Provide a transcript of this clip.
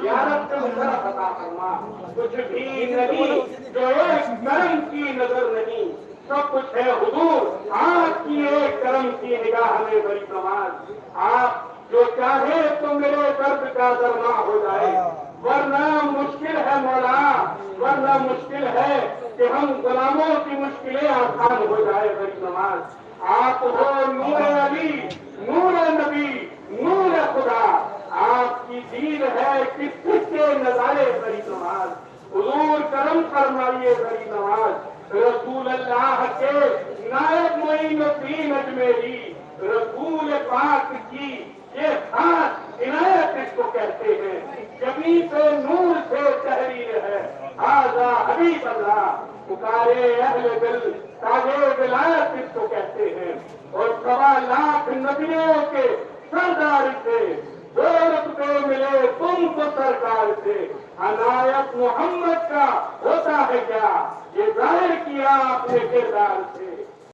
یا رب تم ذرا عطا فرما، کچھ بھی نہیں جو ایک کرم کی نظر نہیں، سب کچھ ہے حضور آپ کی ایک کرم کی نگاہ میں بڑی نماز، آپ جو چاہے تو میرے درد کا درما ہو جائے، ورنہ مشکل ہے مولا، ورنہ مشکل ہے کہ ہم غلاموں کی مشکلیں آسان ہو جائے بڑی نماز۔ آپ ہو نور علی، نور نبی، نور خدا، آپ کی دید ہے کس کس کے نظارے بڑی نماز، حضور کرم فرمائیے بڑی نماز، رسول اللہ کے نائب معین الدین اجمیری، رسول پاک کی یہ خاص عنایت اس کو کہتے ہیں، جمی پہ نور سے تحریر ہے، آزا حبیب اللہ، پکارے اہل دل تاجے ولایت اس کو کہتے ہیں، اور 1.25 نبیوں کے سردار سے دولت پہ ملے تم کو سرکار سے، عنایت محمد کا ہوتا ہے کیا، یہ ظاہر کیا اپنے کردار سے،